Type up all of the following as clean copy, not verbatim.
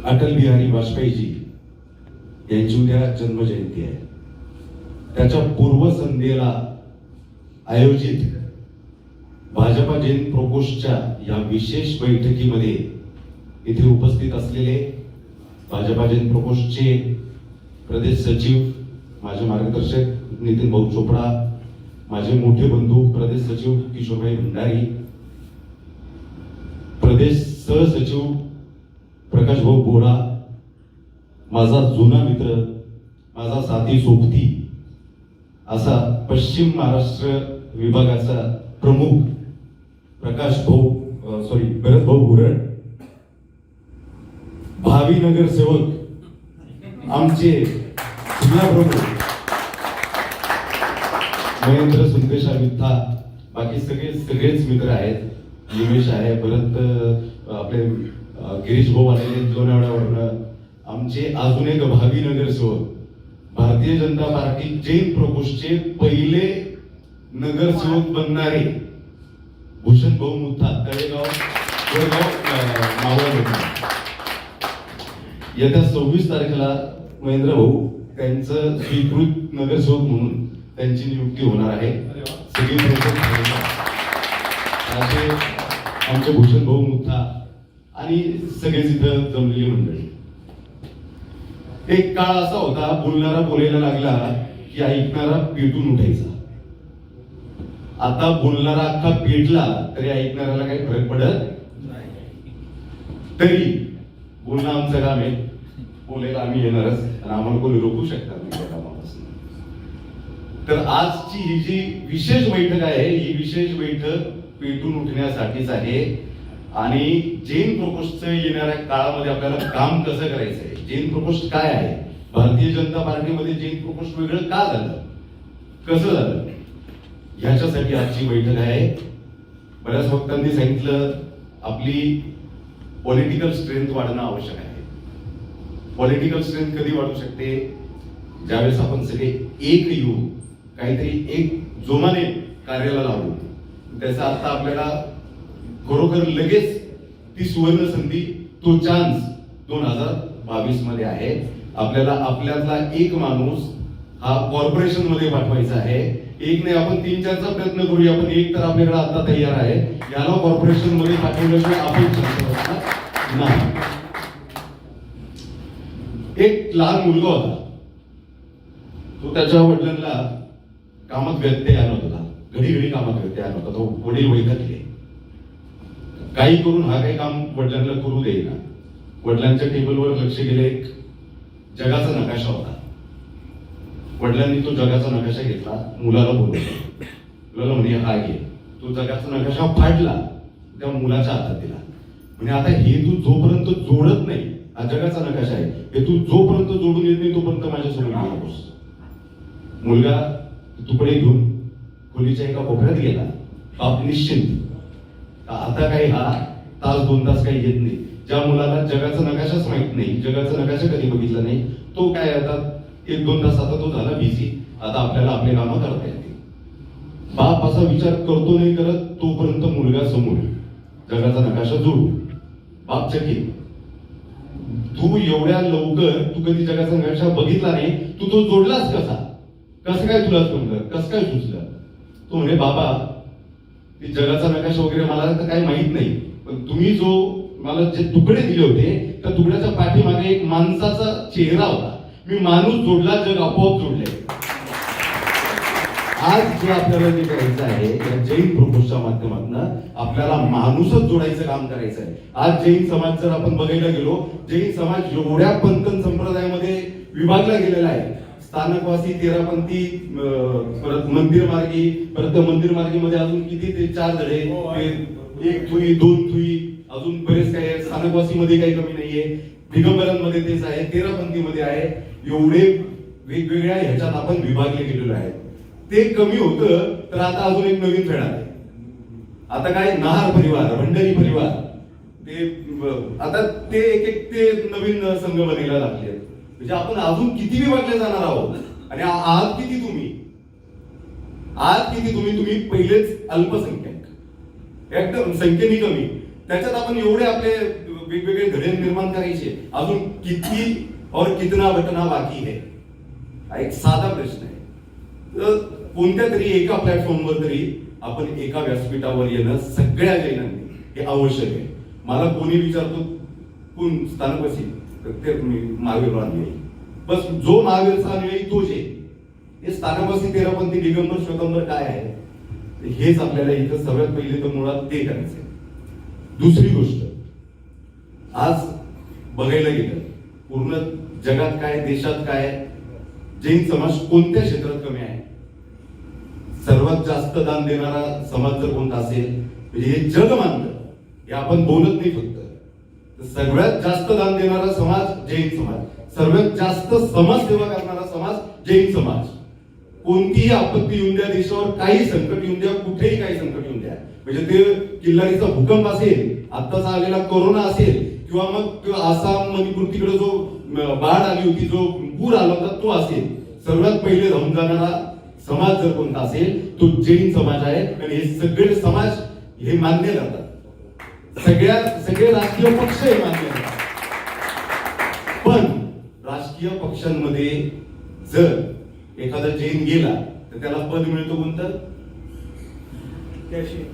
अटल बिहारी वाजपेयीजी यांची उद्या जन्मजयंती आहे. त्याच्या पूर्वसंध्येला आयोजित भाजपा जैन प्रकोष्ठच्या या विशेष बैठकीमध्ये इथे उपस्थित असलेले भाजपा जैन प्रकोष्ठचे प्रदेश सचिव, माझे मार्गदर्शक नितीन भाऊ चोपडा, माझे मोठे बंधू प्रदेश सचिव किशोरभाई भंडारी, प्रदेश सहसचिव प्रकाश भाऊ बोरा, माझा जुना मित्र, माझा साथी सोबती असा पश्चिम महाराष्ट्र विभागाचा प्रमुख भरत भाऊ गुरड, भावी नगरसेवक आमचे जिल्हा प्रमुख महेंद्र सुंदेशा विद्या, बाकी सगळेच मित्र आहेत. निमेश आहे, परत आपले गिरीश भाऊ आलेले लोणावळ्यावरनं, आमचे अजून एक भावी नगरसेवक, भारतीय जनता पार्टी जैन प्रकोष्ठचे पहिले नगरसेवक बनणारे भूषण भाऊ मुथा, तळेगाव मावळ. येत्या 26 तारखेला महेंद्र भाऊ त्यांचं स्वीकृत नगरसेवक म्हणून त्यांची नियुक्ती होणार आहे. सगळी आमचे भूषण भाऊ मुथा आणि सगळेच इथं जमलेली मंडळी. एक काळ असा होता, बोलणारा बोलायला लागला की ऐकणारा पेटून उठायचा. आता बोलणारा अख्खा पेटला तरी ऐकणाऱ्याला काही फरक पडत नाही. तरी बोलणं आमचं काम आहे, बोलायला आम्ही येणारच आणि आम्हाला कोणी रोखू शकतात नाही त्या कामापासून. तर आजची ही जी विशेष बैठक आहे, ही विशेष बैठक पेटून उठण्यासाठीच आहे. आणि जैन प्रकोष्ठचं येणाऱ्या काळामध्ये आपल्याला काम कसं करायचं आहे, जैन प्रकोष्ठ काय आहे, भारतीय जनता पार्टीमध्ये जैन प्रकोष्ठ वेगळं का झालं, कसं झालं, ह्याच्यासाठी आजची बैठक आहे. बऱ्याच वक्त्यांनी सांगितलं आपली पॉलिटिकल स्ट्रेंथ वाढणं आवश्यक आहे. पॉलिटिकल स्ट्रेंथ कधी वाढू शकते, ज्यावेळेस आपण सगळे एक येऊन काहीतरी एक जोमाने कार्याला लावू. त्याचा आता आपल्याला खरोखर लगेच ती सुवर्ण संधी, तो चान्स 2022 मध्ये आहे. आपल्याला आपल्यातला एक माणूस हा कॉर्पोरेशन मध्ये पाठवायचा आहे. एक नाही, आपण 3-4चा प्रयत्न करूया, पण एक तर आपल्याकडे आता तयार आहे. याला कॉर्पोरेशन मध्ये पाठवल्याशिवाय आपण नाही. एक लहान मुलगा होता, तो त्याच्या वडिलांना कामात व्यत्यय आणत होता, घडी कामात व्यत्यय आणत होता. तो वडील वैतागले, काही करून हा काही काम वडिलांना करू देईना. वडिलांच्या टेबलवर लक्ष गेले, एक जगाचा नकाशा होता. वडिलांनी तो जगाचा नकाशा घेतला, मुलाला बोलवलं, मुलाला म्हणे हा घे. तो जगाचा नकाशा फाडला, त्या मुलाच्या हातात दिला. म्हणजे आता हे तू जोपर्यंत जोडत नाही, हा जगाचा नकाशा आहे, हे तू जोपर्यंत जोडून येत नाही तोपर्यंत माझ्यासोबत नकोस. मुलगा तुकडे घेऊन खोलीच्या एका कोपऱ्यात गेला. बाप निश्चिंत, आता काही हा 1-2 तास काही येत नाही. ज्या मुलाला जगाचा नकाशाच माहित नाही, जगाचा नकाशा कधी बघितला नाही, तो काय आता 1-2 तास आता तो झाला बिझी. आता आपल्याला आपले कामं करता येतील. बाप असा विचार करतो नाही करत तोपर्यंत मुलगा समोर जगाचा नकाशा जोडू. बाप चकित, तू एवढ्या लवकर तू कधी जगाचा नकाशा बघितला नाही, तू तो जोडलास कसा, कसं काय तुला समजलं, कसं काय सुचलं. तो म्हणे बाबा ते जगाचा नकाशा वगैरे मला तर काही माहित नाही, पण तुम्ही जो मला जे तुकडे दिले होते त्या तुकड्याच्या पाठीमागे एक माणसाचा चेहरा होता. मी माणूस जोडला, जग आपोआप जोडले. आज जे आपल्याला जे करायचं आहे या जैन प्रकोष्ठच्या माध्यमातून आपल्याला माणूसच जोडायचं काम करायचं आहे. आज जैन समाज जर आपण बघायला गेलो, जैन समाज एवढ्या पंथन संप्रदायामध्ये विभागला गेलेला आहे. स्थानकवासी, तेरापंथी, परत मंदिर मार्गी, परत मंदिर मार्गीमध्ये अजून किती ते 4 धडे, 1 थुई 2 थुई, अजून बरेच काही आहे. स्थानकवासी मध्ये काही कमी नाहीये, दिगंबरांमध्ये तेच आहे, तेरापंथी मध्ये आहे. एवढे वेगवेगळ्या ह्याच्यात आपण विभागले गेलेलो आहे. ते कमी होतं तर आता अजून एक नवीन फेड आहे. आता काय नहार परिवार, भंडारी परिवार, ते आता ते एक ते नवीन संघ बनायला लागले. म्हणजे आपण अजून किती विभागले जाणार आहोत. आणि आज किती तुम्ही पहिलेच अल्पसंख्याक, एकदम संख्येने कमी, त्याच्यात आपण एवढे आपले वेगवेगळे धडे निर्माण करायचे, अजून किती और कितना बटना बाकी है, हा एक साधा प्रश्न आहे. तर कोणत्या तरी एका प्लॅटफॉर्मवर तरी आपण एका व्यासपीठावर येणं सगळ्या जैनांनी हे आवश्यक आहे. मला कोणी विचारतो कोण स्थानकवासी, तर मी महावीर अनुयायी, बस जो महावीरचा अनुयायी तोच आहे. हे स्थानकवासी तेरापंथी दिगंबर श्वेतांबर काय आहे हेच आपल्याला इथं सर्वात पहिले तर मुळात ते करायचंय. दुसरी गोष्ट, आज बघायला गेलं पूर्ण जगात काय, देशात काय, जैन समाज कोणत्या क्षेत्रात कमी आहे? सर्वात जास्त दान देणारा समाज जर कोणता असेल, म्हणजे हे जग मानतं, हे आपण बोलत नाही फक्त, तर सगळ्यात जास्त दान देणारा समाज जैन समाज, सर्वात जास्त समाजसेवा करणारा समाज जैन समाज. कोणतीही आपत्ती येऊन द्या, देशावर काही संकट येऊन द्या, कुठेही काही संकट येऊन द्या, म्हणजे ते किल्लारीचा भूकंप असेल, आत्ताचा आलेला कोरोना असेल, किंवा मग आसाम मणिपूर तिकडे जो बाढ आली होती, जो पूर आला होता तो असेल, सर्वात पहिले धावून जाणारा समाज जर कोणता असेल तो जैन समाज आहे. आणि हे सगळे समाज हे मान्य करतात, सगळे राजकीय पक्ष हे मान्य करतात. पण राजकीय पक्षांमध्ये जर एखादा जैन गेला तर त्याला पद मिळतो कोणतं?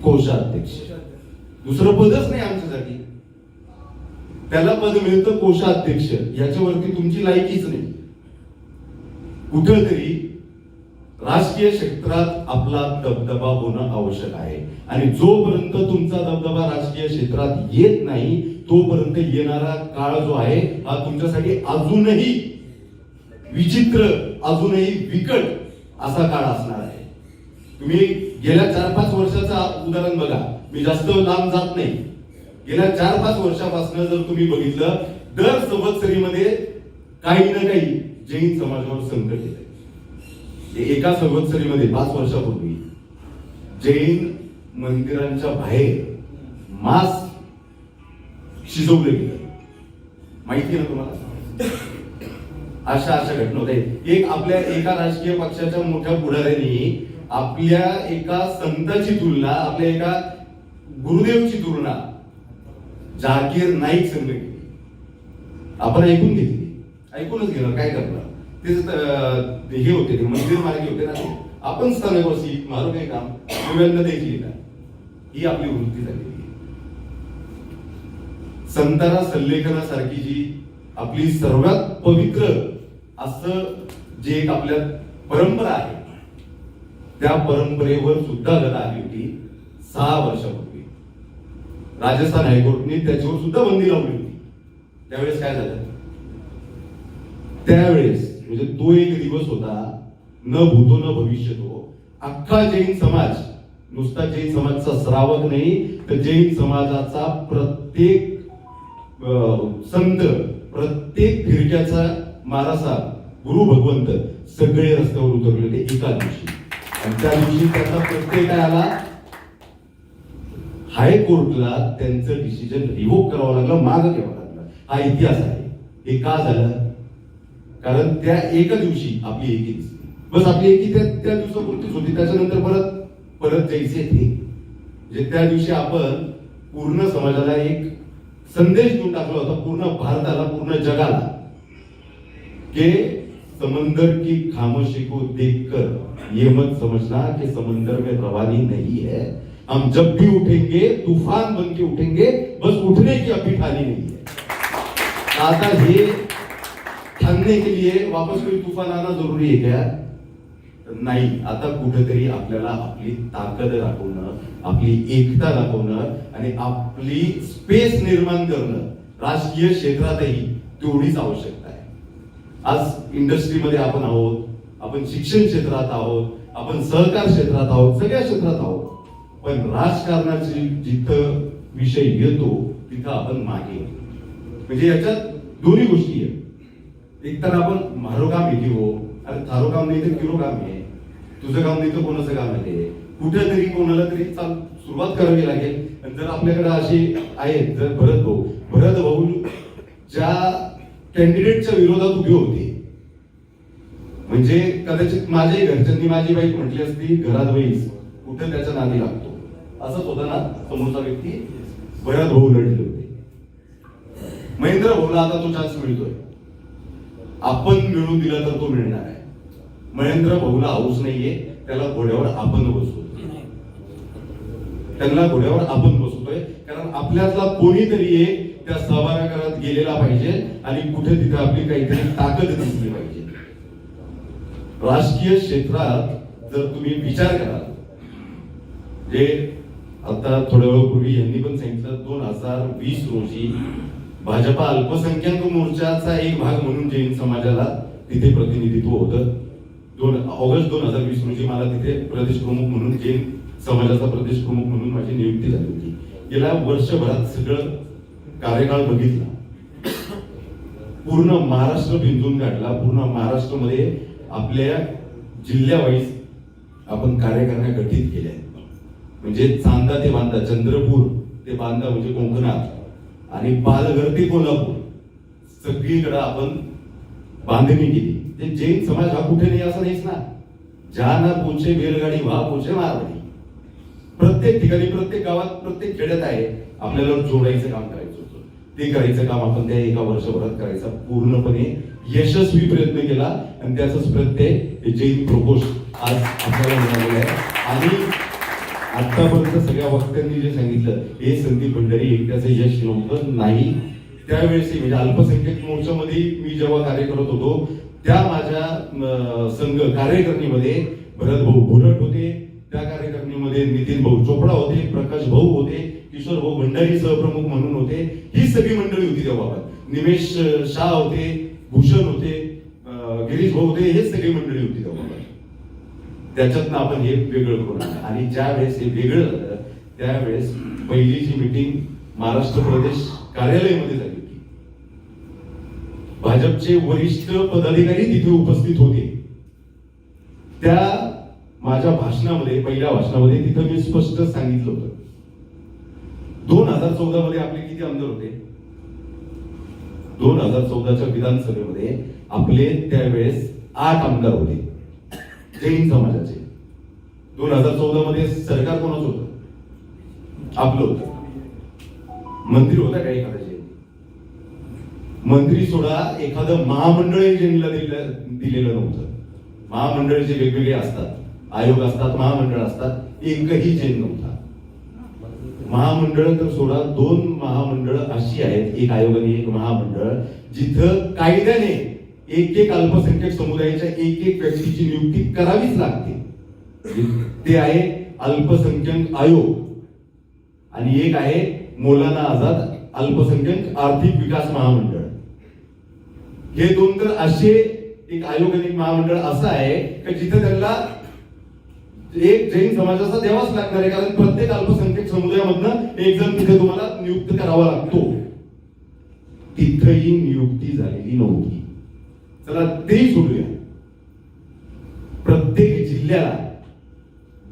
कोषाध्यक्ष. दुसरं पदच नाही आमच्यासाठी, त्याला पद मिळतं कोषाध्यक्ष. याच्यावरती तुमची लायकीच नाही. कुठेतरी राजकीय क्षेत्रात आपला दबदबा होणं आवश्यक आहे, आणि जोपर्यंत तुमचा दबदबा राजकीय क्षेत्रात येत नाही तोपर्यंत येणारा काळ जो आहे हा तुमच्यासाठी अजूनही विचित्र, अजूनही विकट असा काळ असणार आहे. तुम्ही गेल्या 4-5 वर्षाचं उदाहरण बघा, मी जास्त लांब जात नाही. गेल्या 4-5 वर्षापासून जर तुम्ही बघितलं, दर संवत्सरीमध्ये काही ना काही जैन समाजावर संकट येत आहे. एका संवत्सरीमध्ये 5 वर्षापूर्वी जैन मंदिरांच्या बाहेर मांस शिजवलं गेलं, माहिती ना तुम्हाला? अशा घटना होत्या. एका राजकीय पक्षाच्या मोठ्या पुढाऱ्यांनी आपल्या एका संताची तुलना, आपल्या एका गुरुदेवची तुलना जाकीर नाईक संघ केली. आपण ऐकून घेतली, ऐकूनच घेणार, काय करणार? ते हे होते, ते मंदिर मार्गी होते ना, आपण स्थानकवासी मारू काही काम नव्यानं द्यायची का, ही आपली वृत्ती झालेली. संतारा सल्लेखनासारखी जी आपली सर्वात पवित्र असं जे एक आपल्या परंपरा आहे, त्या परंपरेवर सुद्धा गदा आली होती 6 वर्षापूर्वी. राजस्थान हायकोर्टने त्याच्यावर सुद्धा बंदी लावली होती. त्यावेळेस काय झालं? त्यावेळेस म्हणजे तो एक दिवस होता, न भूतो न भविष्यतो. अख्खा जैन समाज, नुसता जैन समाजचा श्रावक नाही, तर जैन समाजाचा प्रत्येक संत, प्रत्येक फिरक्याचा मारासा, गुरु भगवंत सगळे रस्त्यावर उतरलेले एका दिवशी. आणि त्या दिवशी त्याचा प्रत्येक काय आला? हायकोर्टला त्यांचं डिसिजन रिव्होक करावं लागलं, मागं घ्यावं लागलं. हा इतिहास आहे. हे का झालं? कारण त्या एका दिवशी आपली एकी दिसली, बस आपली एकी त्या दिवसापुरतीच होती. त्याच्यानंतर परत जैसे थे, म्हणजे त्या दिवशी आपण पूर्ण समाजाला एक संदेश देऊन टाकला होता, पूर्ण भारताला, पूर्ण जगाला, कि समंदर की खामोशी को देखकर ये मत समझना कि समंदर में रवानी नहीं है, हम जब भी उठेंगे तूफान बन के उठेंगे, बस उठने की अभी ठानी नहीं है. आता हे ठानने के लिए वापस कोई तूफान आना जरुरी है क्या? नाही. आता कुठेतरी आपल्याला आपली ताकद दाखवणं, आपली एकता दाखवणं आणि आपली स्पेस निर्माण करणं राजकीय क्षेत्रातही तेवढीच आवश्यकता आहे. आज इंडस्ट्रीमध्ये आपण आहोत, आपण शिक्षण क्षेत्रात आहोत, आपण सहकार क्षेत्रात आहोत, सगळ्या क्षेत्रात आहोत. पण राजकारणाची जिथं विषय येतो तिथं आपण मागे येतो. म्हणजे याच्यात दोन्ही गोष्टी आहेत. एक तर आपण मारो काम येते, हो अरे थारो काम नाही तर किरो काम आहे, तुझं काम नाही तर कोणाचं काम आहे, कुठेतरी कोणाला तरी सुरुवात करावी लागेल. जर आपल्याकडे असे आहेत, जर भरत भाऊ ज्या कॅन्डिडेटच्या विरोधात उभे होते, म्हणजे कदाचित माझ्या घरच्यांनी माझी बाईक म्हटली असती घरात बैस, कुठे त्याच्या नादी लागतो, असंच होतं ना. समोरचा व्यक्ती भरत भाऊ लढले होते. महेंद्र भाऊला आता तो चान्स मिळतोय. आपण मिळून दिला तर तो मिळणार आहे. महेंद्र भाऊला हाऊस नाहीये, त्याला घोड्यावर आपण बसवतोय. त्यांना घोड्यावर आपण बसवतोय कारण आपल्यातला कोणीतरी एक त्या सभागृहात गेलेला पाहिजे आणि कुठे तिथे आपली काहीतरी ताकद दिसली पाहिजे. राजकीय क्षेत्रात जर तुम्ही विचार कराल, जे आता थोड्या वेळापूर्वी यांनी पण सांगितलं, 2020 रोजी भाजपा अल्पसंख्याक मोर्चाचा एक भाग म्हणून जैन समाजाला तिथे प्रतिनिधित्व होतं. ऑगस्ट 2020 रोजी मला तिथे प्रदेश प्रमुख म्हणून जैन समाजाचा प्रदेश प्रमुख म्हणून माझी नियुक्ती झाली होती. गेल्या वर्षभरात सगळं कार्यकाळ बघितला, पूर्ण महाराष्ट्र बिंदून काढला. पूर्ण महाराष्ट्रामध्ये आपल्या जिल्ह्यावाईज आपण कार्यकारिण्या गठीत केल्या आहेत. म्हणजे चांदा ते बांदा, चंद्रपूर ते बांदा म्हणजे कोकणात, आणि पालघर ते कोल्हापूर सगळीकडे आपण बांधणी केली. ते जैन समाज हा कुठे नाही असं नाहीच ना. ज्या ना पोचे बैलगाडी व्हा पोचे मारवाडी. प्रत्येक ठिकाणी, प्रत्येक गावात, प्रत्येक खेड्यात आहे. आपल्याला जोडायचं काम करायचं होतं. ते करायचं काम आपण त्या एका वर्षभरात करायचा पूर्णपणे यशस्वी प्रयत्न केला आणि त्याचाच प्रत्यय जैन प्रकोष्ठ आज आपल्याला मिळालेला आहे. आणि आतापर्यंत सगळ्या वक्त्यांनी जे सांगितलं, हे संदीप भंडारी एकट्याचं यश नव्हतं. नाही, त्यावेळेस म्हणजे अल्पसंख्याक मोर्चामध्ये मी जेव्हा कार्य करत होतो, त्या माझ्या संघ कार्यकारिणीमध्ये भरत भाऊ भुरट होते, त्या कार्यकारिणीमध्ये नितीन भाऊ चोपडा होते, प्रकाश भाऊ होते, किशोर भाऊ भंडारी सहप्रमुख म्हणून होते. ही सगळी मंडळी होती तेव्हा. निमेश शाह होते, भूषण होते, गिरीश भाऊ होते, हे सगळी मंडळी होती तेव्हा. त्याच्यातनं आपण हे वेगळं करून आणलं. आणि ज्या वेळेस हे वेगळं झालं, त्यावेळेस पहिली जी मीटिंग महाराष्ट्र प्रदेश कार्यालयामध्ये झाली होती. भाजपचे वरिष्ठ पदाधिकारी तिथे उपस्थित होते. त्या माझ्या भाषणामध्ये, पहिल्या भाषणामध्ये तिथं मी स्पष्ट सांगितलं होतं, 2014 मध्ये आपले किती आमदार होते? 2014च्या विधानसभेमध्ये आपले त्यावेळेस 8 आमदार होते जैन समाजाचे. 2014 मध्ये सरकार कोणाचं होतं? आपलं होतं. मंत्री होता का एखादा जैन? मंत्री सोडा, एखादं महामंडळ जैनला दिलेलं नव्हतं. महामंडळ जे वेगवेगळे असतात, आयोग असतात, महामंडळ असतात, एकही जैन नव्हता. महामंडळ तर सोडा, 2 महामंडळ अशी आहेत, एक आयोग आणि एक महामंडळ, जिथं कायद्याने एक अल्पसंख्याक समुदायाच्या एक व्यक्तीची नियुक्ती करावीच लागते. ते आहे अल्पसंख्याक आयोग आणि एक आहे मौलाना आझाद अल्पसंख्याक आर्थिक विकास महामंडळ. हे 2 तर असे एक आयोग आणि एक महामंडळ असं आहे की जिथे त्यांना एक जैन समाजाचा द्यावाच लागणार आहे, कारण प्रत्येक अल्पसंख्याक समुदायामधनं एक जण तिथे तुम्हाला नियुक्त करावा लागतो. तिथेही नियुक्ती झालेली नव्हती. चला तेही सोडूया. प्रत्येक जिल्ह्याला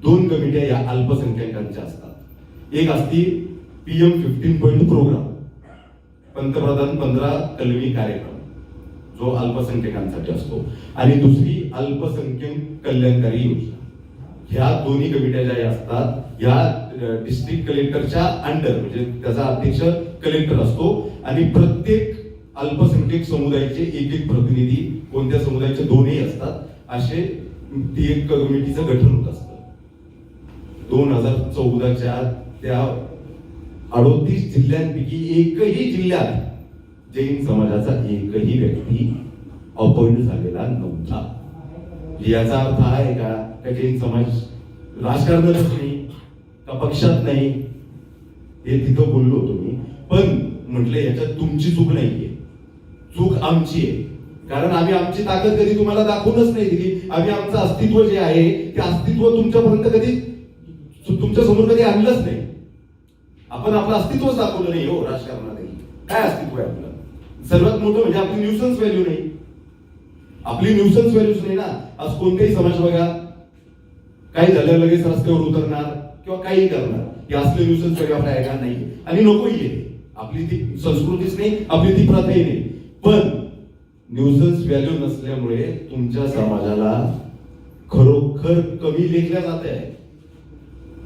2 कमिट्या या अल्पसंख्याकांच्या असतात. एक असती PM15 प्रोग्राम, पंतप्रधान 15 कलमी कार्यक्रम, जो अल्पसंख्याकांसाठी असतो, आणि दुसरी अल्पसंख्याक कल्याणकारी योजना. ह्या दोन्ही कमिट्या ज्या असतात, ह्या डिस्ट्रिक्ट कलेक्टरच्या अंडर, म्हणजे त्याचा अध्यक्ष कलेक्टर असतो आणि प्रत्येक अल्पसंख्याक समुदायाचे एक प्रतिनिधी, कोणत्या समुदायाचे 2ही असतात, असे ती एक कमिटीचं गठन होत असतं. 2014च्या त्या 38 जिल्ह्यांपैकी एकही जिल्ह्यात जैन समाजाचा एकही व्यक्ती अपॉइंट झालेला नव्हता. याचा अर्थ आहे का जैन समाज राजकारणातच नाही का पक्षात नाही? हे तिथं बोललो होतो मी, पण म्हटलं याच्यात तुमची चूक नाहीये, चूक आमची आहे. कारण आम्ही आमची ताकद कधी तुम्हाला दाखवूनच नाही दिली. आम्ही आमचं अस्तित्व जे आहे ते अस्तित्व तुमच्यापर्यंत कधी, तुमच्या समोर कधी आणलंच नाही. आपण आपलं अस्तित्वच दाखवलं नाही हो राजकारणातही. काय अस्तित्व आहे आपलं? सर्वात मोठं म्हणजे आपली न्यूसन्स व्हॅल्यू नाही. आपली न्यूसन्स व्हॅल्यूच नाही ना. आज कोणताही समाज बघा, काही झालं लगेच रस्त्यावर उतरणार किंवा काही करणार, हे असले न्यूसन्स व्हॅल्यू आपल्या आहे का? नाही, आणि नकोही आहे. आपली ती संस्कृतीच नाही, आपली ती प्रथाही नाही. पण न्यूसन्स व्हॅल्यू नसल्यामुळे तुमच्या समाजाला खरोखर कमी लेखल्या जात आहे.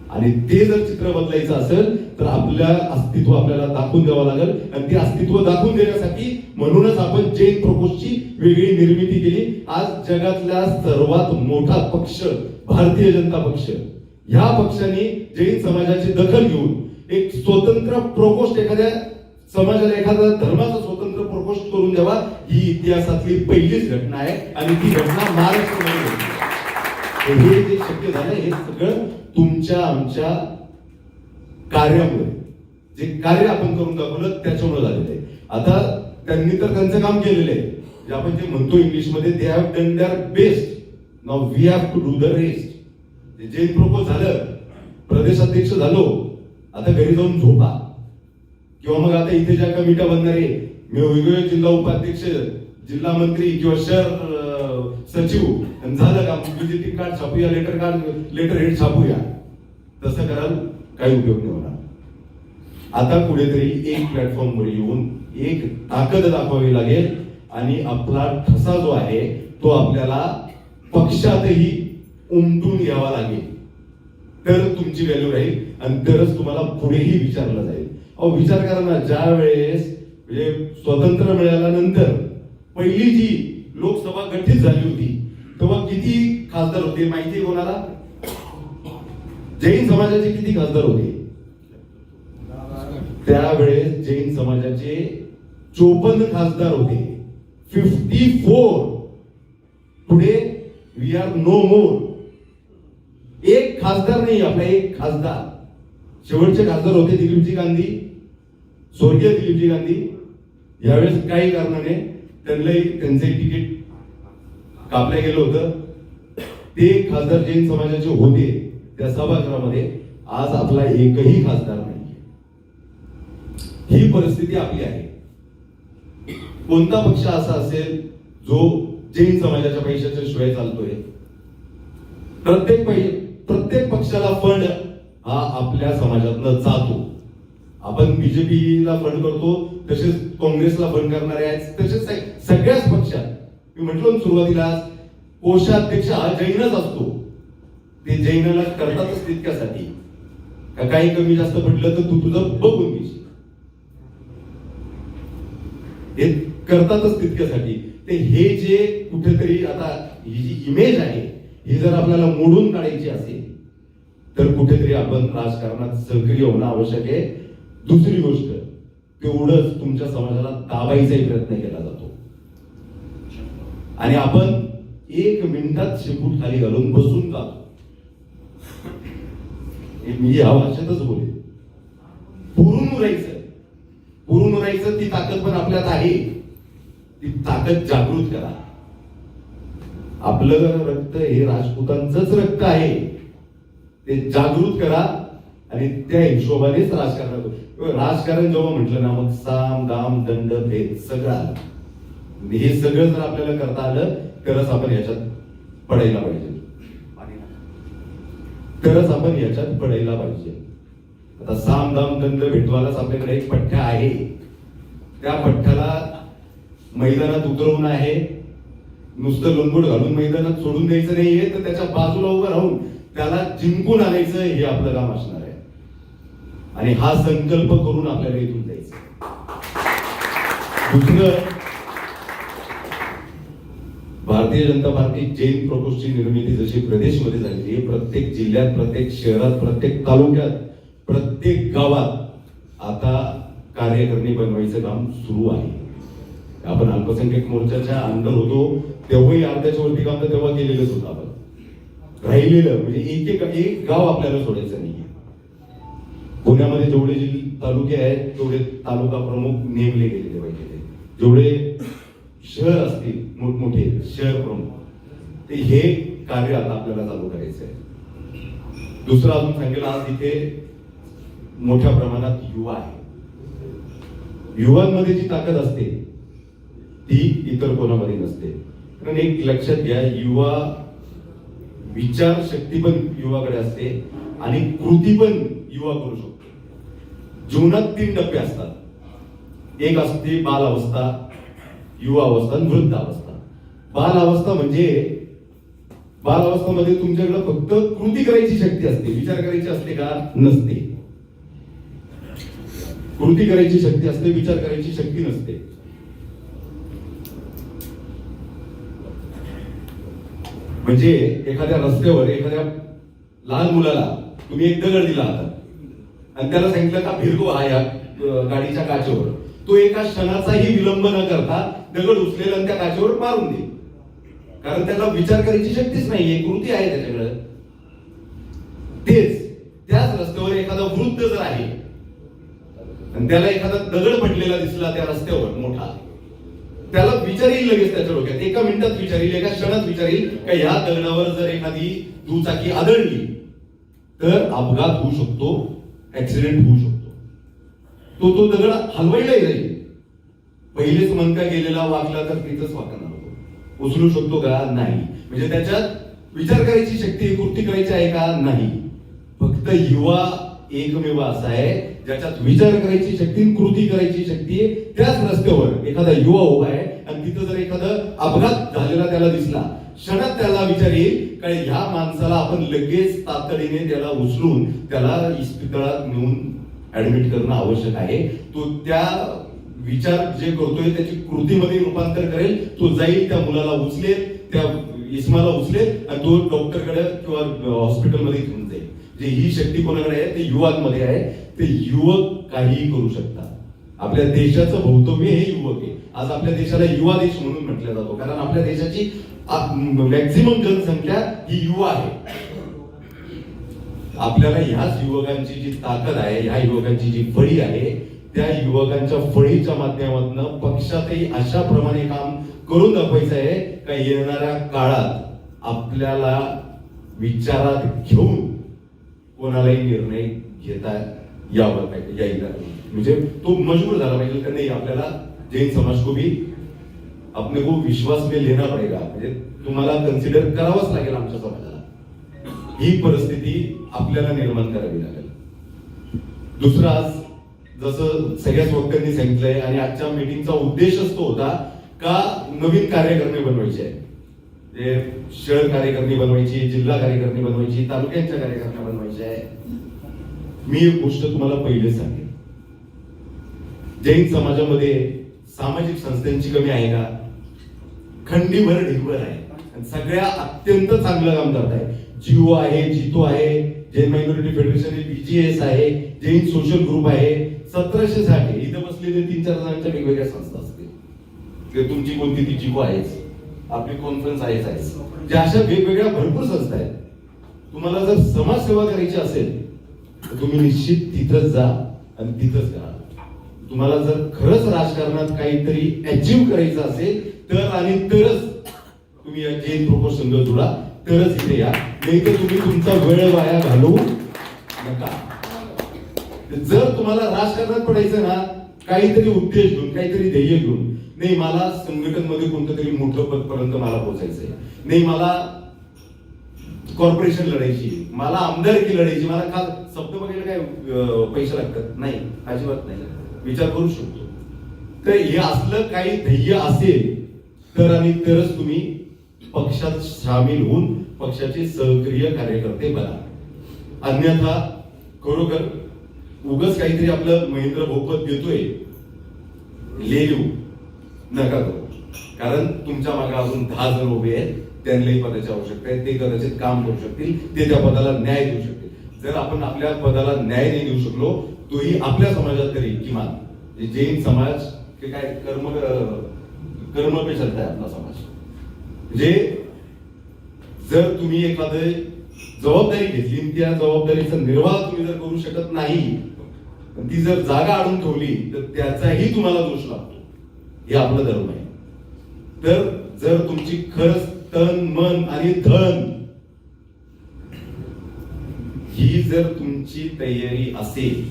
आणि ते जर चित्र बदलायचं असेल तर आपल्या अस्तित्व आपल्याला दाखवून द्यावं लागेल. आणि ते अस्तित्व दाखवून देण्यासाठी म्हणूनच आपण जैन प्रकोष्ठची वेगळी निर्मिती केली. आज जगातला सर्वात मोठा पक्ष भारतीय जनता पक्ष, ह्या पक्षाने जैन समाजाची दखल घेऊन एक स्वतंत्र प्रकोष्ठ, एखाद्या समाजाला एखाद्या धर्माचा स्वतंत्र प्रकोष्ठ करून द्यावा, ही इतिहासातली पहिलीच घटना आहे. आणि ती घटना महाराष्ट्रामध्ये घडली. हे जे शक्य झालं हे सगळं तुमच्या आमच्या कार्यामुळे, जे कार्य आपण करून दाखवलं त्याच्यामुळे झालेलं आहे. आता त्यांनी तर त्यांचं काम केलेलं आहे, जे आपण जे म्हणतो इंग्लिशमध्ये, they have done their best, now we have to do the rest. Jain propose झालं, प्रदेशाध्यक्ष झालो, आता घरी जाऊन झोपा. किंवा मग आता इथे ज्या कमिट्या बनणार आहे, मी वेगवेगळे जिल्हा उपाध्यक्ष, जिल्हा मंत्री किंवा शहर सचिव, झालं का विजिटिंग कार्ड छापूया, लेटर हेड छापूया, तसं कराल काही उपयोग नाही होणार. आता कुठेतरी एक प्लॅटफॉर्मवर येऊन एक ताकद दाखवावी लागेल आणि आपला ठसा जो आहे तो आपल्याला पक्षातही उमटून घ्यावा लागेल, तर तुमची व्हॅल्यू राहील आणि तरच तुम्हाला पुढेही विचारलं जाईल. अहो विचार करा ना, ज्या वेळेस म्हणजे स्वतंत्र मिळाल्यानंतर पहिली जी लोकसभा गठीत झाली होती तेव्हा किती खासदार होते माहिती आहे कोणाला? जैन समाजाचे किती खासदार होते त्यावेळेस? जैन समाजाचे 54 खासदार होते, 54. टुडे वी आर नो मोर. एक खासदार नाही आपला, एक खासदार. शेवटचे खासदार होते दिलीपजी गांधी, स्वर्गीय दिलीपजी गांधी. यावेळेस काही कारणाने त्यांचे तिकीट कापलं गेलं होतं. ते खासदार जैन समाजाचे होते त्या सभागृहामध्ये. आज आपला एकही खासदार नाही. ही परिस्थिती आपली आहे. कोणता पक्ष असा असेल जो जैन समाजाच्या पैशाच्या शिवाय चालतोय? प्रत्येक पक्षाला फंड हा आपल्या समाजातनं जातो. आपण बीजेपीला फंड करतो, तसेच काँग्रेसला फंड करणारे आहेत, तसेच सगळ्याच पक्षात. मी म्हटलं सुरुवातीला, कोषाध्यक्ष हा जैनच असतो. ते जैनाला करतातच तितक्यासाठी, काही कमी जास्त पडलं तर तू तुझं बघून घेशील, हे करतातच तितक्यासाठी. ते हे जे कुठेतरी आता ही जी इमेज आहे ही जर आपल्याला मोडून काढायची असेल तर कुठेतरी आपण राजकारणात सक्रिय होणं आवश्यक आहे. दुसरी गोष्ट, तेवढंच तुमच्या समाजाला दाबायचाही प्रयत्न केला जातो आणि आपण 1 मिनिटात शेपूट खाली घालून बसून जातो. मी या भाषेतच बोलेन. पुरून उरायचं ती ताकद पण आपल्यात आहे. ती ताकद जागृत करा. आपलं रक्त हे राजपूतांचंच रक्त आहे, ते जागृत करा आणि त्या हिशोबानेच राजकारण जेव्हा म्हटलं ना, मग साम दाम दंड भेद सगळं आलं. हे सगळं जर आपल्याला करता आलं तरच आपण याच्यात पडायला पाहिजे. आता साम दाम दंड भेटवालाच आपल्याकडे एक पठ्ठा आहे. त्या पठ्ठ्याला मैदानात उतरवून आहे, नुसतं लोंबोट घालून मैदानात सोडून द्यायचं नाहीये, तर त्याच्या बाजूला उभं राहून त्याला जिंकून आणायचं हे आपलं काम असणार आहे. आणि हा संकल्प करून आपल्याला इथून जायचं. दुसरं, भारतीय जनता पार्टी जैन प्रकोष्ठची निर्मिती जशी प्रदेशमध्ये झाली, प्रत्येक जिल्ह्यात, प्रत्येक शहरात, प्रत्येक तालुक्यात, प्रत्येक गावात आता कार्यकारिणी बनवायचं काम सुरू आहे. आपण अल्पसंख्याक मोर्चाच्या अंडर होतो तेव्हाही अर्ध्याच्या वरती काम तर तेव्हा केलेलंच होतं. आपण राहिलेलं म्हणजे एक गाव आपल्याला सोडायचं नाही. पुण्यामध्ये जेवढे तालुके आहेत तेवढे तालुका प्रमुख नेमले गेलेले पाहिजे. जेवढे शहर असतील मोठमोठे शहर प्रमुख, ते हे कार्य आता आपल्याला चालू करायचं आहे. दुसरं अजून सांगेल, आज इथे मोठ्या प्रमाणात युवा आहे. युवांमध्ये जी ताकद असते ती इतर कोणामध्ये नसते. कारण एक लक्षात घ्या, युवा विचार शक्ती पण युवाकडे असते आणि कृती पण युवा करू शकतो. जीवनात 3 टप्पे असतात. एक असते बाल अवस्था, युवा अवस्था आणि वृद्ध अवस्था. बाल अवस्था म्हणजे बालावस्थामध्ये तुमच्याकडे फक्त कृती करायची शक्ती असते, विचार करायची असते का? नसते. कृती करायची शक्ती असते, विचार करायची शक्ती नसते. म्हणजे एखाद्या रस्त्यावर एखाद्या लहान मुलाला तुम्ही एक दगड दिला होता आणि त्याला सांगितलं का फिरको हा या गाडीच्या काचेवर, तो एका क्षणाचाही विलंब न करता दगड उचलेल आणि त्या काचेवर मारून देईल. कारण त्याला विचार करायची शक्तीच नाहीये, कृती आहे त्याच्याकडे. तेच त्याच रस्त्यावर एखादा वृद्ध जर आहे आणि त्याला एखादा दगड पडलेला दिसला त्या रस्त्यावर मोठा, त्याला विचार येईल लगेच त्याच्या डोक्यात, एका मिनिटात विचार येईल, एका क्षणात विचार येईल का ह्या दगडावर जर एखादी दुचाकी आदळली तर अपघात होऊ शकतो, ऍक्सिडेंट होऊ शकतो. तो दगड हलवायलाही जाईल. पहिलेच मनका गेलेला वाकला तर तिथंच वाकणार होतो. उचलू शकतो का? नाही. म्हणजे त्याच्यात विचार करायची शक्ती, कृती करायची आहे का? नाही. फक्त युवा एकमेव असा आहे ज्याच्यात विचार करायची शक्ती, कृती करायची शक्ती आहे. त्याच रस्त्यावर एखादा युवा उभा आहे आणि तिथं जर एखादा अपघात झालेला त्याला दिसला, क्षणात त्याला विचार येईल का ह्या माणसाला आपण लगेच तातडीने त्याला उचलून त्याला इस्पितळात नेऊन ऍडमिट करणं आवश्यक आहे. तो त्या विचार जे करतोय त्याची कृतीमध्ये रूपांतर करेल. तो जाईल, त्या मुलाला उचलेल, त्या इस्माला उचलेल आणि तो डॉक्टरकडे किंवा हॉस्पिटलमध्ये घेऊन जाईल. जे ही शक्ती कोणाकडे आहे? ते युवकांमध्ये आहे. ते युवक काहीही करू शकतात. आपल्या देशाचं भवितव्य हे युवक आहे. आज आपल्या देशाला युवा देश म्हणून म्हटलं जातो कारण आपल्या देशाची मॅक्झिमम जनसंख्या ही युवा आहे. आपल्याला ह्याच युवकांची जी ताकद आहे, ह्या युवकांची जी फळी आहे, त्या युवकांच्या फळीच्या माध्यमातून पक्षातही अशा प्रमाणे काम करून दाखवायचं आहे का येणाऱ्या काळात आपल्याला विचारात घेऊन कोणालाही निर्णय घेता यावर पाहिजे, म्हणजे तो मजबूर झाला पाहिजे का नाही आपल्याला जैन समाज को भी अपने को विश्वास में लेना पडेगा. म्हणजे तुम्हाला कन्सिडर करावंच लागेल आमच्या समाजाला. ही परिस्थिती आपल्याला निर्माण करावी लागेल. दुसरा, आज जसं सगळ्याच वक्त्यांनी सांगितलंय आणि आजच्या मीटिंगचा उद्देशच तो होता का नवीन कार्यकारिणी बनवायची आहे. शहर कार्यकारिणी बनवायची, जिल्हा कार्यकारिणी बनवायची, तालुक्यांच्या कार्यकारिणी बनवायच्या आहे. मी एक गोष्ट तुम्हाला पहिले सांगेन, जैन समाजामध्ये सामाजिक संस्थांची कमी आहे का? खंडीभर ढिगभर आहे. सगळ्या अत्यंत चांगलं काम करत आहे. जिओ आहे, जितो आहे, जैन मायनॉरिटी फेडरेशन, बीजीएस आहे, जैन सोशल ग्रुप आहे. 1760 आहे. इथं बसलेले 3-4 जणांच्या वेगवेगळ्या संस्था असतील. तुमची कोणती? ती जिओ आहेच, आपली कॉन्फरन्स आहेच. ज्या अशा वेगवेगळ्या भरपूर संस्था आहेत. तुम्हाला जर समाजसेवा करायची असेल तर तुम्ही निश्चित तिथंच जा आणि तिथंच करा. तुम्हाला जर खरंच राजकारणात काहीतरी अचीव्ह करायचं असेल तर आणि तरच तुम्ही या जैन प्रोपोज संघ जोडा, तरच इथे या. नाही तर तुम्ही तुमचा वेळ वाया घालवू नका. जर तुम्हाला राजकारणात पडायचं ना, काहीतरी उद्देश घेऊन, काहीतरी ध्येय घेऊन, नाही मला संघटनमध्ये कोणतं तरी मोठं पदपर्यंत मला पोहोचायचंय, नाही मला कॉर्पोरेशन लढायची, मला आमदारकी लढायची, मला का शब्द बघायला काय पैसे लागतात? नाही, अजिबात नाही. विचार करू शकतो. तर हे असलं काही ध्येय असेल तर आणि तरच तुम्ही पक्षात सामील होऊन पक्षाचे सहक्रिय कार्यकर्ते बना. अन्यथा खरोखर उगाच काहीतरी आपलं महेंद्र भोपत देतोय, लेऊ नका करू. कारण तुमच्या मागे अजून 10 जण उभे आहेत, त्यांनाही पदाची आवश्यकता आहे. ते कदाचित काम करू शकतील, ते त्या पदाला न्याय देऊ शकतील. जर आपण आपल्या पदाला न्याय नाही देऊ शकलो, तोही आपल्या समाजात तरी किमान जैन समाज हे काय कर्म पे चालताय आपला समाज. म्हणजे जर तुम्ही एखादी जबाबदारी घेतली, त्या जबाबदारीचा निर्वाह तुम्ही जर करू शकत नाही, ती जर जागा आणून ठेवली तर त्याचाही तुम्हाला दोष लागतो. हे आपलं धर्म आहे. तर जर तुमची खरंच तन मन आणि धन ही जर तुमची तयारी असेल,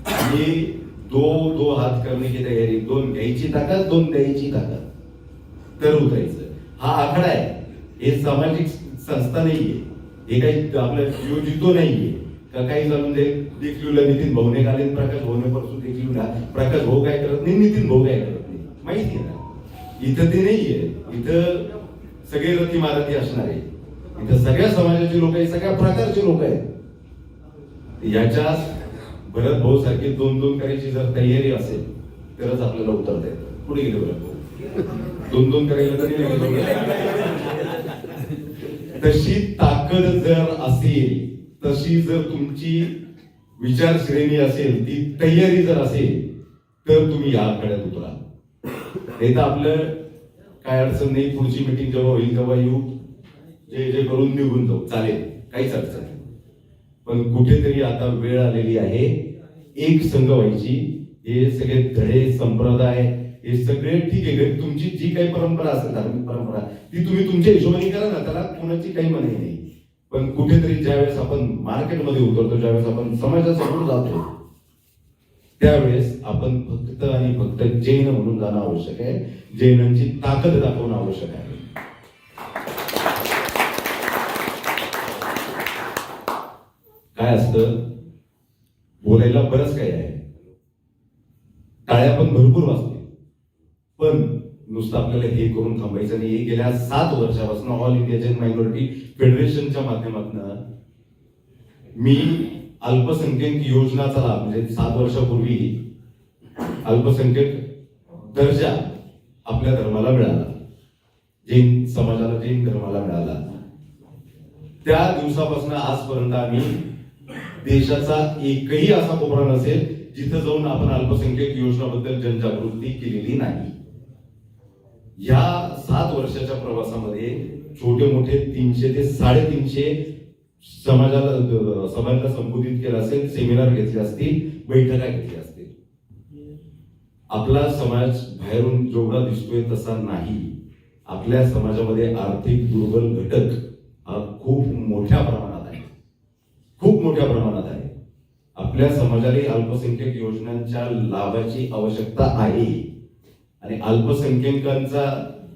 आणि दो हात करणे की तयारी, 2 घ्यायची ताकद, 2 द्यायची ताकद, तर उतरायचं. हा आकडा आहे. हे सामाजिक संस्था नाहीये, हे काही आपलं जितो नाहीये का काही चालून देखील नितीन भाऊने घाले, प्रकाश भाऊने पासून देखील प्रकाश भाऊ काय करत नाही, नितीन भाऊ काय करत नाही, माहिती आहे ना. इथं ते नाहीये. इथं सगळे रथी मारती असणार आहे. इथं सगळ्या समाजाचे लोक आहेत, सगळ्या प्रकारचे लोक आहेत. याच्या भरत भाऊ सारखी 2-2 करायची जर तयारी असेल तरच आपल्याला उतरता येतं. पुढे गेले भरत भाऊ 2-2 करायला तरी तशी ताकद जर असेल, तशी जर तुमची विचार श्रेणी असेल, ती तयारी जर असेल तर तुम्ही या आखाड्यात उतरा. हे तर आपलं काय अडचण नाही, पुढची मीटिंग जेव्हा होईल तेव्हा येऊ, जे जे करून निघून जाऊ, चालेल, काहीच अडचण नाही. पण कुठेतरी आता वेळ आलेली आहे एक संघ व्हायची. हे सगळे धडे संप्रदाय हे सगळे ठीक आहे, तुमची जी काही परंपरा असेल, धार्मिक परंपरा, ती तुम्ही तुमच्या हिशोबाने करा ना, त्याला कोणाची काही मनाई नाही. पण कुठेतरी ज्यावेळेस आपण मार्केटमध्ये उतरतो, ज्यावेळेस आपण समाजासमोर जातो, त्यावेळेस आपण फक्त आणि फक्त जैन म्हणून जाणं आवश्यक आहे. जैनांची ताकद दाखवणं आवश्यक आहे. काय असतं, बोलायला बरंच काही आहे, टाळ्या पण भरपूर वाजते, पण नुसतं आपल्याला हे करून थांबायचं नाही. गेल्या 7 वर्षापासून ऑल इंडिया जैन मायनॉरिटी फेडरेशनच्या माध्यमातून मी अल्पसंख्याक योजनाचा लाभ, म्हणजे 7 वर्षापूर्वी अल्पसंख्याक दर्जा आपल्या धर्माला मिळाला, जैन समाजाला, जैन धर्माला मिळाला. त्या दिवसापासून आजपर्यंत आम्ही देशाचा एकही असा कोपरा नसेल जिथं जाऊन आपण अल्पसंख्याक योजनाबद्दल जनजागृती केलेली नाही. या 7 वर्षाच्या प्रवासामध्ये छोटे मोठे 300 ते 350 समाजाला संबोधित केलं असेल, सेमिनार घेतले असतील, बैठका घेतल्या असतील. आपला समाज बाहेरून जेवढा दिसतोय तसा नाही. आपल्या समाजामध्ये आर्थिक दुर्बल घटक हा खूप मोठ्या प्रमाणात आहे, खूप मोठ्या प्रमाणात आहे. आपल्या समाजाला अल्पसंख्याक योजनांच्या लाभाची आवश्यकता आहे. आणि अल्पसंख्याकांचा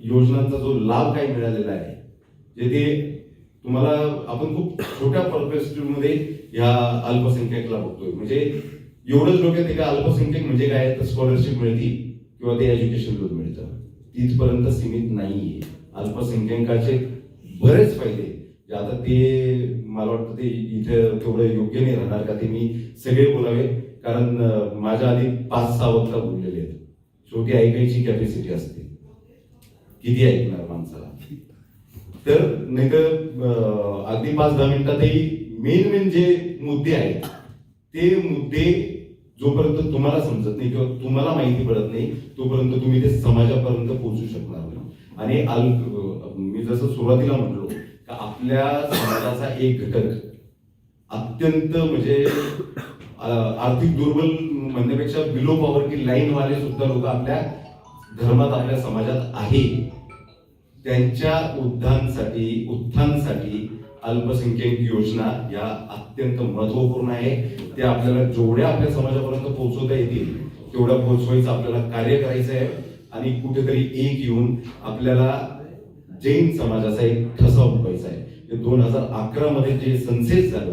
योजनांचा जो लाभ काही मिळालेला आहे, जे ते तुम्हाला आपण खूप छोट्या पर्स्पेक्टिव्ह मध्ये या अल्पसंख्याकला बघतोय. म्हणजे एवढंच डोक्यात आहे का अल्पसंख्याक म्हणजे काय, तर स्कॉलरशिप मिळते किंवा ते एज्युकेशन लोन मिळतं, तिथपर्यंत सीमित नाहीये. अल्पसंख्याकाचे बरेच फायदे, आता ते मला वाटतं ते इथे तेवढं योग्य नाही राहणार का ते मी सगळे बोलावे, कारण माझ्या आधी 5-6 वक्ता बोललेले आहेत. शेवटी ऐकायची कॅपॅसिटी असते, किती ऐकणार माणसाला. तर नाही तर अगदी 5-10 मिनिटातही मेन जे मुद्दे आहेत ते मुद्दे जोपर्यंत तुम्हाला समजत नाही किंवा तुम्हाला माहिती पडत नाही तोपर्यंत तुम्ही ते समाजापर्यंत पोहोचू शकणार नाही. आणि मी जसं सुरुवातीला म्हटलो का आपल्या समाजाचा एक घटक अत्यंत म्हणजे आर्थिक दुर्बल म्हणण्यापेक्षा बिलो पॉवर्टी लाईन वाले सुद्धा लोक आपल्या धर्मात, आपल्या समाजात आहे. त्यांच्या उत्थानासाठी अल्पसंख्याक योजना या अत्यंत महत्वपूर्ण आहे. ते आपल्याला जेवढ्या आपल्या समाजापर्यंत पोहोचवता येतील तेवढ्या पोहोचवायचं आपल्याला कार्य करायचं आहे. आणि कुठेतरी एक येऊन आपल्याला जैन समाजाचा एक ठसा उठवायचा आहे. 2011 मध्ये जे सेन्सस झालं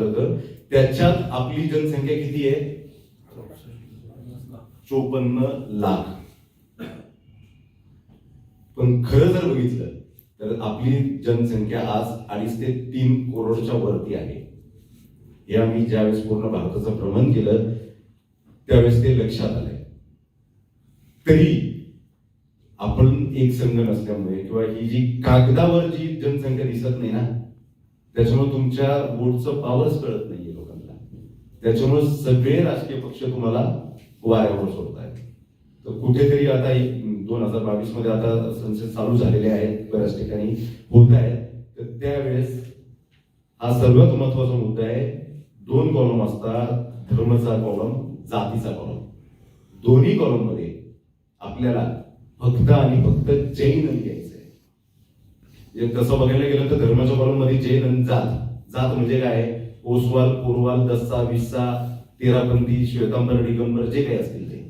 होतं त्याच्यात आपली जनसंख्या किती आहे, 54 लाख. पण खरं जर बघितलं तर आपली जनसंख्या आज 2.5 ते 3 करोडच्या वरती आहे. हे आम्ही ज्यावेळेस पूर्ण भारताचं भ्रमण केलं त्यावेळेस ते लक्षात आलंय. तरी आपण एक संघ नसल्यामुळे किंवा ही जी कागदावर जी जनसंख्या दिसत नाही ना, त्याच्यामुळे तुमच्या वोटचं पावरच कळत नाहीये लोकांना. त्याच्यामुळे सगळे राजकीय पक्ष तुम्हाला वाऱ्यावर सोडतायत. तर कुठेतरी आता 2022 मध्ये आता संसद चालू झालेले आहेत, बऱ्याच ठिकाणी होत आहेत. तर त्यावेळेस हा सर्वात महत्वाचा मुद्दा आहे. 2 कॉलम असतात, धर्माचा कॉलम, जातीचा कॉलम. दोन्ही कॉलम मध्ये आपल्याला फक्त आणि फक्त जैन घ्यायचं आहे. तसं बघायला गेलं तर धर्माच्या कॉलम मध्ये जैन आणि जात म्हणजे काय, ओसवाल, पोरवाल, दस्सा, विस्सा, तेरापंथी, श्वेतांबर, दिगंबर जे काही असतील ते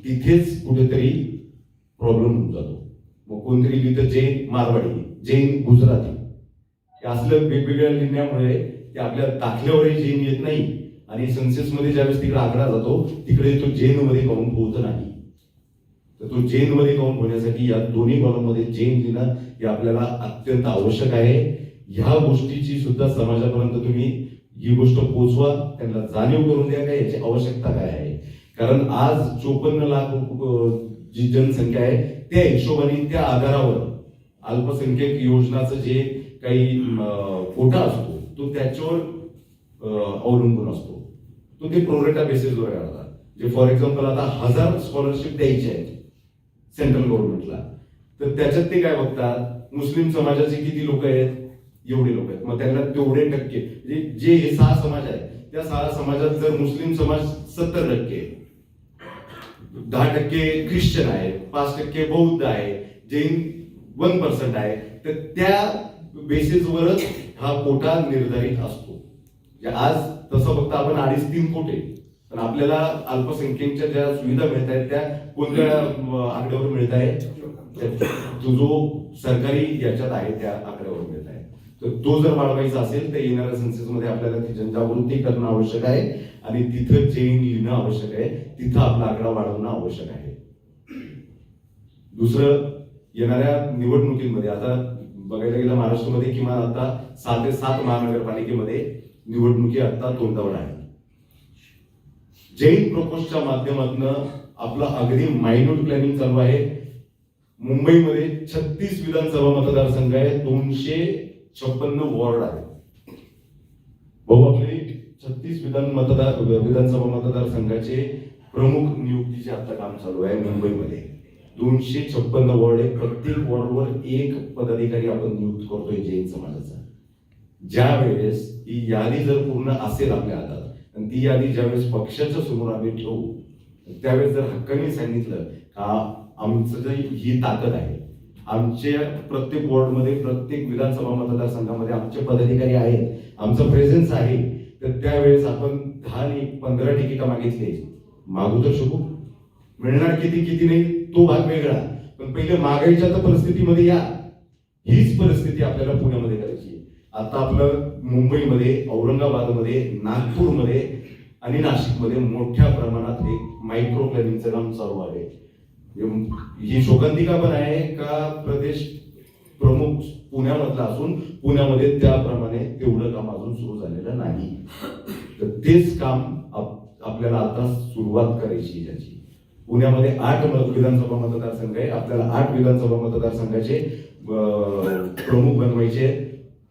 तिथेच कुठेतरी प्रॉब्लेम होऊन जातो. मग कोणतरी लिहितं जैन मारवाडी, जैन गुजराती, असलं वेगवेगळ्या लिहिण्यामुळे ते आपल्या दाखल्यावरही जैन येत नाही आणि सेन्सस मध्ये ज्यावेळेस तिकडे आकडा जातो तिकडे तो जैन मध्ये कॉलम पोहोचत नाही. तर तो जैन मध्ये काउंट होण्यासाठी या दोन्ही कॉलममध्ये जैन लिहिणं हे आपल्याला अत्यंत आवश्यक आहे. ह्या गोष्टीची सुद्धा समाजापर्यंत तुम्ही ही गोष्ट पोचवा, त्यांना जाणीव करून द्या काय याची आवश्यकता काय आहे. कारण आज 54 लाख जी जनसंख्या आहे त्या हिशोबाने त्या आधारावर अल्पसंख्याक योजनाचं जे काही कोटा असतो तो त्याच्यावर अवलंबून असतो. तो ते प्रोरेटा बेसिसवर करतात. जे फॉर एक्झाम्पल आता 1000 स्कॉलरशिप द्यायचे आहेत सेंट्रल गव्हर्नमेंटला, तर त्याच्यात ते काय बघतात, मुस्लिम समाजाचे किती लोक आहेत, एवढे लोक आहेत, मग त्यांना तेवढे टक्के, जे हे 6 समाज आहेत त्या 6 समाजात जर मुस्लिम समाज 70%, 10% ख्रिश्चन आहे, 5% बौद्ध आहे, जैन 1% आहे, तर त्या बेसिसवरच हा कोटा निर्धारित असतो. आज तसं फक्त आपण 2.5-3 कोटी, पण आपल्याला अल्पसंख्याकच्या ज्या सुविधा मिळत आहेत त्या कोणत्या आकड्यावर मिळत आहे, जो सरकारी याच्यात आहे त्या आकड्यावर मिळत आहे. तर तो जर वाढवायचा असेल तर येणाऱ्या सेन्ससमध्ये आपल्याला ती जनजागृती करणं आवश्यक आहे आणि तिथं जैन लिहिणं आवश्यक आहे, तिथं आपला आकडा वाढवणं आवश्यक आहे. दुसरं, येणाऱ्या निवडणुकीमध्ये आता बघायला गेलं महाराष्ट्रामध्ये किमान आता 6 ते 7 महानगरपालिकेमध्ये निवडणुकी आता तोंडावर आहे. जैन प्रकोष्ठच्या माध्यमातून आपलं अगदी मायन्यूट प्लॅनिंग चालू आहे. मुंबईमध्ये 36 विधानसभा मतदारसंघ आहे, 256 वॉर्ड आहे. भाऊ, आपले 36 विधानसभा मतदारसंघाचे प्रमुख नियुक्तीचे आता काम चालू आहे मुंबईमध्ये. 256 वॉर्ड आहे, प्रत्येक वॉर्डवर एक पदाधिकारी आपण नियुक्त करतोय जैन समाजाचा. ज्या वेळेस ही यादी जर पूर्ण असेल आपल्या हातात आणि ती यादी ज्यावेळेस पक्षाच्या समोर आम्ही ठेवू, त्यावेळेस जर हक्काने सांगितलं का आमचं जे ही ताकद आहे, आमच्या प्रत्येक वॉर्डमध्ये प्रत्येक विधानसभा मतदारसंघामध्ये आमचे पदाधिकारी आहेत, आमचं प्रेझेन्स आहे, तर त्यावेळेस आपण 10 आणि 15 तिकीट मागितले, मागू तर शकू. मिळणार किती नाही तो भाग वेगळा, पण पहिले मागायच्या तर परिस्थितीमध्ये या. हीच परिस्थिती आपल्याला पुण्यामध्ये करायची. आता आपलं मुंबईमध्ये, औरंगाबादमध्ये, नागपूरमध्ये आणि नाशिकमध्ये मोठ्या प्रमाणात एक मायक्रो प्लॅनिंगचं काम चालू आहे. ही शोकांतिका पण आहे का प्रदेश प्रमुख पुण्यामधला असून पुण्यामध्ये त्याप्रमाणे तेवढं काम अजून सुरू झालेलं नाही. तर तेच काम आपल्याला आता सुरुवात करायची त्याची. पुण्यामध्ये 8 विधानसभा मतदारसंघ आहे, आपल्याला 8 विधानसभा मतदारसंघाचे प्रमुख बनवायचे.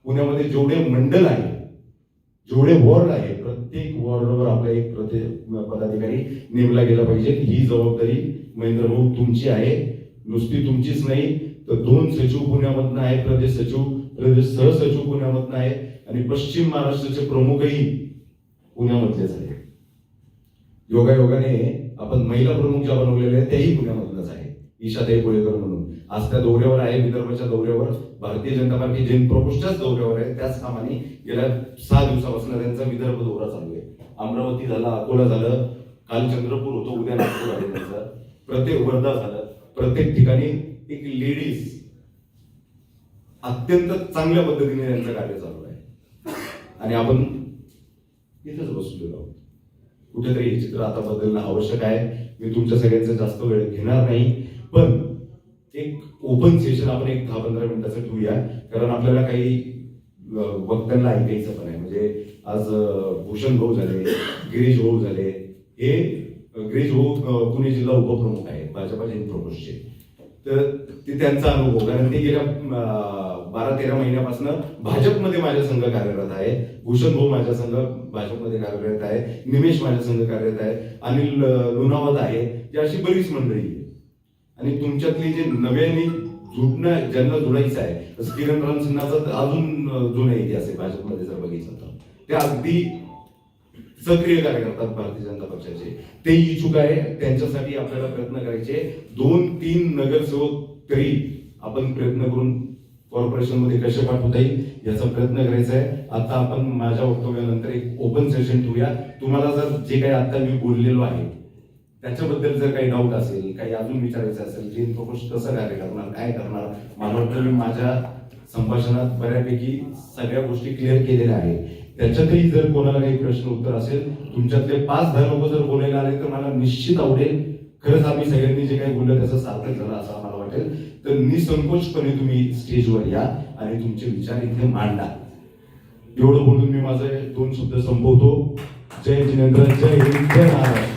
पुण्यामध्ये जेवढे मंडल आहे, जेवढे वॉर्ड आहे, प्रत्येक वॉर्डवर आपला एक पदाधिकारी नेमला गेला पाहिजे. ही जबाबदारी महेंद्र भाऊ तुमची आहे. नुसती तुमचीच नाही तर 2 सचिव पुण्यामधनं आहे, प्रदेश सचिव, प्रदेश सहसचिव पुण्यामधनं आहे आणि पश्चिम महाराष्ट्राचे प्रमुखही पुण्यामधलेच आहे. योगायोगाने आपण महिला प्रमुख ज्या बनवलेल्या आहेत त्याही पुण्यामधूनच आहे, ईशाताई कोळेकर म्हणून. आज त्या दौऱ्यावर आहे, विदर्भाच्या दौऱ्यावर, भारतीय जनता पार्टी जैन प्रकोष्ठच्याच दौऱ्यावर आहे. त्याच कामाने गेल्या 6 दिवसापासून त्यांचा विदर्भ दौरा चालू आहे. अमरावती झाला, अकोला झालं, काल चंद्रपूर होतं, उद्या नागपूर आहे त्यांचा, प्रत्येक वर्धा झालं. प्रत्येक ठिकाणी एक लेडीज अत्यंत चांगल्या पद्धतीने त्यांचं कार्य चालू आहे आणि आपण इथंच बसलेलो आहोत. कुठेतरी हे चित्र आता बदलणं आवश्यक आहे. मी तुमच्या सगळ्यांचा जास्त वेळ घेणार नाही, पण एक ओपन सेशन आपण एक 10-15 मिनिटाचं ठेवूया, कारण आपल्याला काही वक्त्यांना ऐकायचं पण आहे. म्हणजे आज भूषण भाऊ झाले, गिरीश भाऊ झाले. हे गिरीश भाऊ पुणे जिल्हा उपप्रमुख आहे भाजपा जैन प्रकोष्ठचे. तर ते त्यांचा अनुभव, कारण ते गेल्या 12-13 महिन्यापासून भाजपमध्ये माझ्या संघ कार्यरत आहे. भूषण भाऊ माझ्या संघ भाजपमध्ये कार्यरत आहे, निमेश माझ्या संघ कार्यरत आहे, अनिल लोणावत आहे. ही अशी बरीच मंडळी आहे. आणि तुमच्यातली जे नव्याने जुडणं, ज्यांना जुडायचं आहे, तसं किरण राम सिन्हाचा तर अजून जुना इतिहास आहे भाजपमध्ये जर बघितलं तर. ते अगदी सक्रिय कार्य करतात भारतीय जनता पक्षाचे, ते इच्छुक आहे. त्यांच्यासाठी आपल्याला प्रयत्न करायचे. 2-3 नगरसेवक तरी आपण प्रयत्न करून कॉर्पोरेशन मध्ये कसे पाठवता येईल याचा प्रयत्न करायचा आहे. आता आपण माझ्या वक्तव्यानंतर एक ओपन सेशन ठेवूया. तुम्हाला जर जे काही आता मी बोललेलो आहे त्याच्याबद्दल जर काही डाऊट असेल, काही अजून विचारायचं असेल, जैन प्रकोष्ठ कसं कार्य करणार, काय करणार, मला वाटतं मी माझ्या संभाषणात बऱ्यापैकी सगळ्या गोष्टी क्लिअर केलेल्या आहेत. त्याच्यातही जर कोणाला काही प्रश्न उत्तर असेल, तुमच्यातले 5-10 लोक जर बोलायला आले तर मला निश्चित आवडेल. खरंच आम्ही सगळ्यांनी जे काही बोललं त्याचं सार्थक झालं असं आम्हाला वाटेल. तर निसंकोचपणे तुम्ही स्टेजवर या आणि तुमचे विचार इथे मांडा. एवढं बोलून मी माझे 2 शब्द संपवतो. जय जिनेंद्र, जय हिंद, जय महाराष्ट्र.